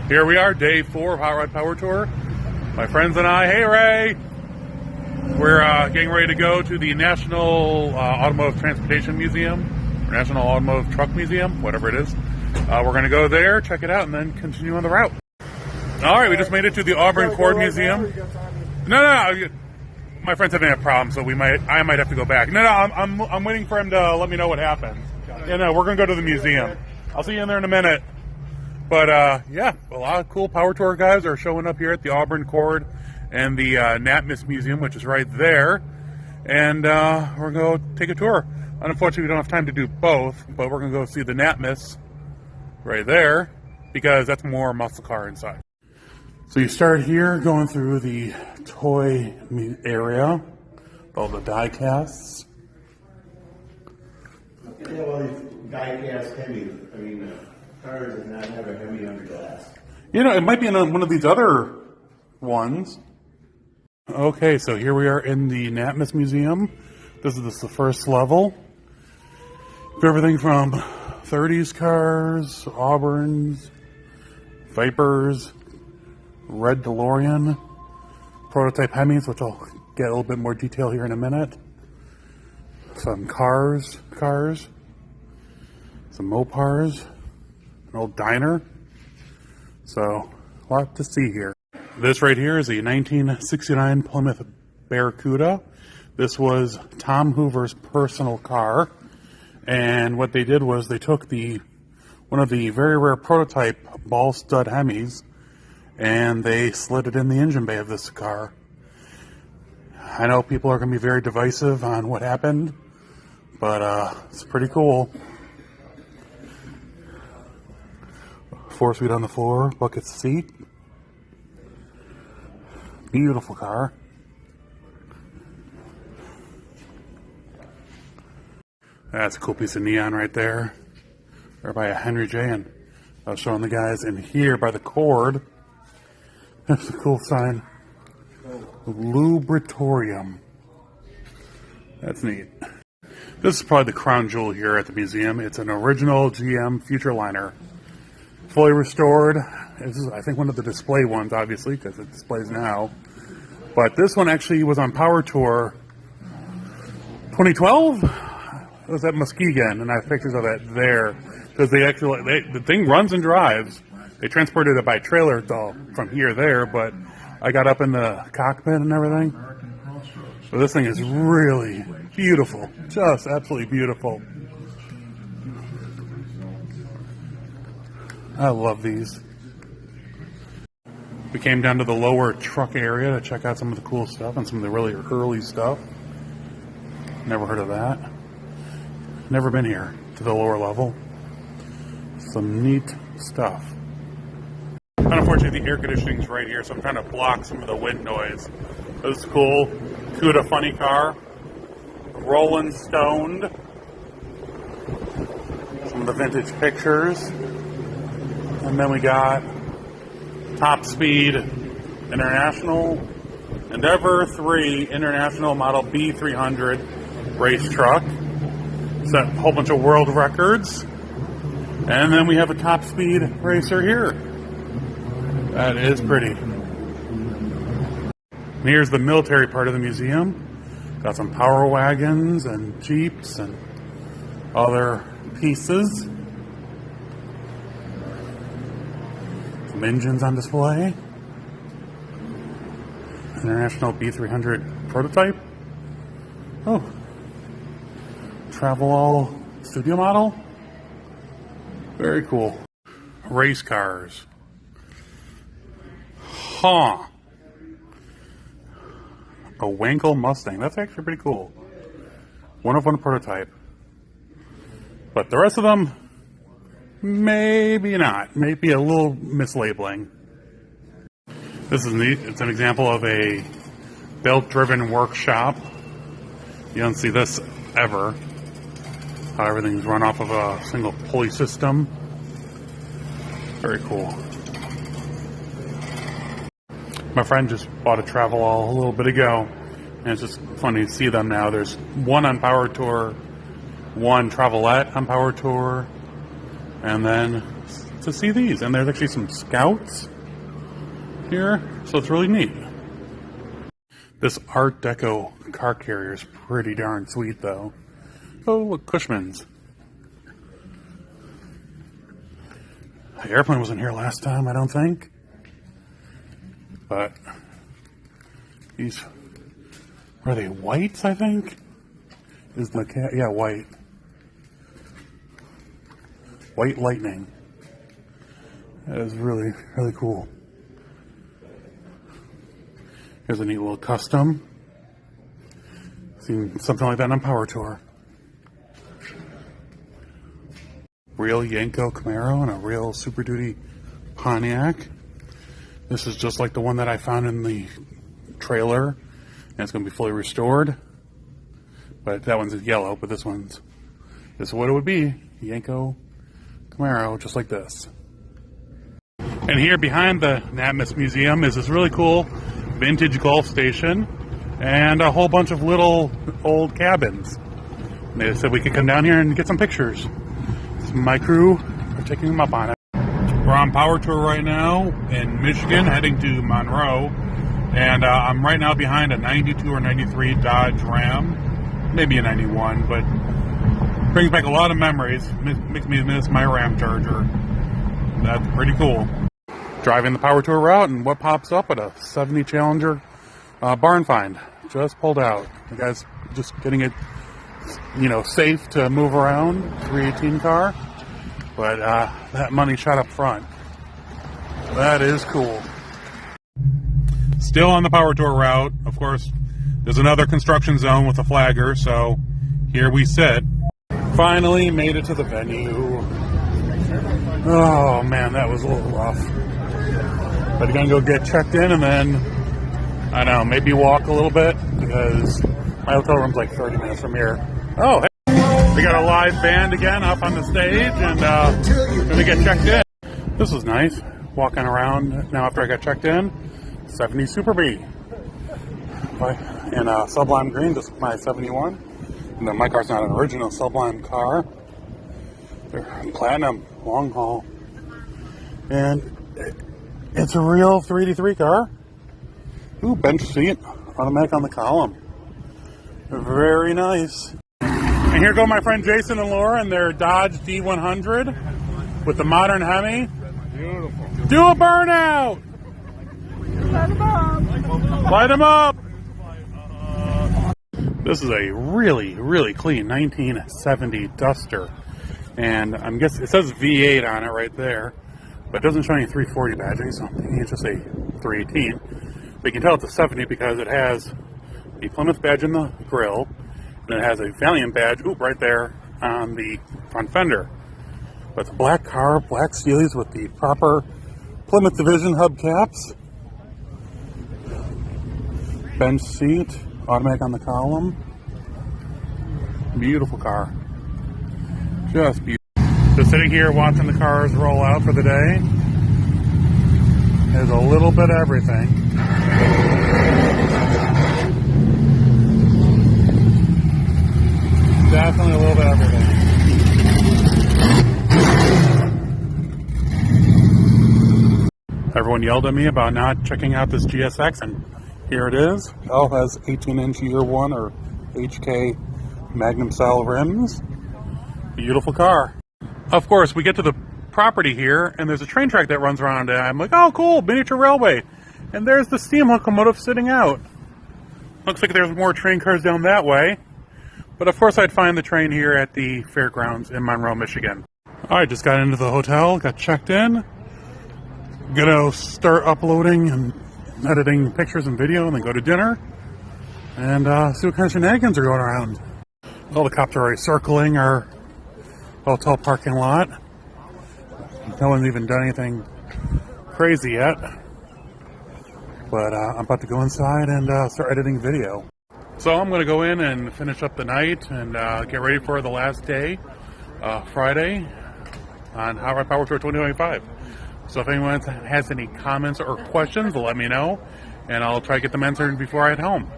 Here we are, day 4 of Hot Rod Power Tour. My friends and I, hey Ray! We're getting ready to go to the National Automotive Transportation Museum, or National Automotive Truck Museum, whatever it is. We're going to go there, check it out, and then continue on the route. Alright, we just made it to the Auburn Cord Museum. No, my friends having a problem, so I might have to go back. No, I'm waiting for him to let me know what happens. Yeah, no, we're going to go to the museum. I'll see you in there in a minute. But, yeah, a lot of cool power tour guys are showing up here at the Auburn Cord and the NatMis Museum, which is right there. And we're going to go take a tour. Unfortunately, we don't have time to do both, but we're going to go see the NatMis right there because that's more muscle car inside. So you start here going through the toy area, all the die casts. Yeah, well, these die cast Hemis, cars does not have a Hemi under glass. You know, it might be in one of these other ones. Okay, so here we are in the NatMis Museum. This is the first level. Everything from 30s cars, Auburns, Vipers, red DeLorean, prototype Hemis, which I'll get a little bit more detail here in a minute. Some cars, some Mopars, an old diner. So, a lot to see here. This right here is a 1969 Plymouth Barracuda. This was Tom Hoover's personal car. And what they did was they took one of the very rare prototype ball stud Hemis and they slid it in the engine bay of this car. I know people are going to be very divisive on what happened, but it's pretty cool. 4-seat on the floor, bucket seat. Beautiful car. That's a cool piece of neon right there. There by a Henry J. And I was showing the guys in here by the cord. That's a cool sign. Lubritorium. That's neat. This is probably the crown jewel here at the museum. It's an original GM Futurliner. Fully restored. This is, I think, one of the display ones, obviously, because it displays now. But this one actually was on Power Tour 2012? It was at Muskegon, and I have pictures of it there. Because the thing runs and drives. They transported it by trailer from here there, but I got up in the cockpit and everything. So this thing is really beautiful. Just absolutely beautiful. I love these. We came down to the lower truck area to check out some of the cool stuff and some of the really early stuff. Never heard of that. Never been here to the lower level. Some neat stuff. Unfortunately, the air conditioning's right here, so I'm trying to block some of the wind noise. This is cool. Cuda funny car. Rolling Stoned. Some of the vintage pictures. And then we got Top Speed International, Endeavor 3 International Model B300 race truck. Set a whole bunch of world records. And then we have a Top Speed racer here. That is pretty. And here's the military part of the museum. Got some power wagons and Jeeps and other pieces. Some engines on display. International B300 prototype. Oh. Travelall studio model. Very cool. Race cars. Huh. A Wankel Mustang. That's actually pretty cool. One of one prototype. But the rest of them, maybe not. Maybe a little mislabeling. This is neat. It's an example of a belt-driven workshop. You don't see this ever. How everything's run off of a single pulley system. Very cool. My friend just bought a Travelall a little bit ago, and it's just funny to see them now. There's one on Power Tour, one Travelette on Power Tour, and then to see these. And there's actually some scouts here, so it's really neat. This Art Deco car carrier is pretty darn sweet, though. Oh, look, Cushman's. The airplane wasn't here last time, I don't think. But these, are they whites, I think? Is the cat? Yeah, white. White Lightning. That is really, really cool. Here's a neat little custom. Seen something like that on Power Tour. Real Yenko Camaro and a real Super Duty Pontiac. This is just like the one that I found in the trailer, and it's going to be fully restored. But that one's yellow, but this is what it would be. Yenko Camaro, just like this. And here behind the Natmas Museum is this really cool vintage Gulf station and a whole bunch of little old cabins. And they said we could come down here and get some pictures. My crew are taking them up on it. We're on Power Tour right now in Michigan, heading to Monroe. And I'm right now behind a 92 or 93 Dodge Ram. Maybe a 91, but brings back a lot of memories. Makes me miss my Ram Charger. That's pretty cool. Driving the Power Tour route, and what pops up at a 70 Challenger barn find. Just pulled out. The guy's just getting it, safe to move around. 318 car. But that money shot up front. That is cool. Still on the Power Tour route. Of course, there's another construction zone with a flagger, so here we sit. Finally made it to the venue. Oh man, that was a little rough. But I'm gonna go get checked in and then, I don't know, maybe walk a little bit because my hotel room's like 30 minutes from here. Oh, hey, we got a live band again up on the stage and gonna get checked in. This was nice, walking around now after I got checked in. 70 Super B in Sublime Green, just my 71. And then my car's not an original Sublime car. They're platinum, long haul. And it's a real 383 car. Ooh, bench seat, automatic on the column. Very nice. And here go my friend Jason and Laura in their Dodge D100 with the modern Hemi. Beautiful. Do a burnout! Light them up. Light them up! This is a really, really clean 1970 Duster. And I'm guessing it says V8 on it right there, but it doesn't show any 340 badging, so I'm thinking it's just a 318. But you can tell it's a 70 because it has the Plymouth badge in the grill, and it has a Valiant badge, right there on the front fender. But it's a black car, black Steelies with the proper Plymouth Division hubcaps. Bench seat, automatic on the column. Beautiful car. Just beautiful. Just sitting here watching the cars roll out for the day. There's a little bit of everything. Definitely a little bit of everything. Everyone yelled at me about not checking out this GSX, and here it is. It all has 18-inch year one or HK Magnum style rims. Beautiful car. Of course, we get to the property here, and there's a train track that runs around it. I'm like, oh, cool, miniature railway. And there's the steam locomotive sitting out. Looks like there's more train cars down that way. But of course, I'd find the train here at the fairgrounds in Monroe, Michigan. All right, just got into the hotel, got checked in. Gonna start uploading and editing pictures and video, and then go to dinner and see what kind of shenanigans are going around. Well, the cops are already circling our hotel parking lot. No one's even done anything crazy yet, but I'm about to go inside and start editing video. So I'm going to go in and finish up the night and get ready for the last day, Friday, on Hot Rod Power Tour 2025. So if anyone has any comments or questions, let me know, and I'll try to get them answered before I head home.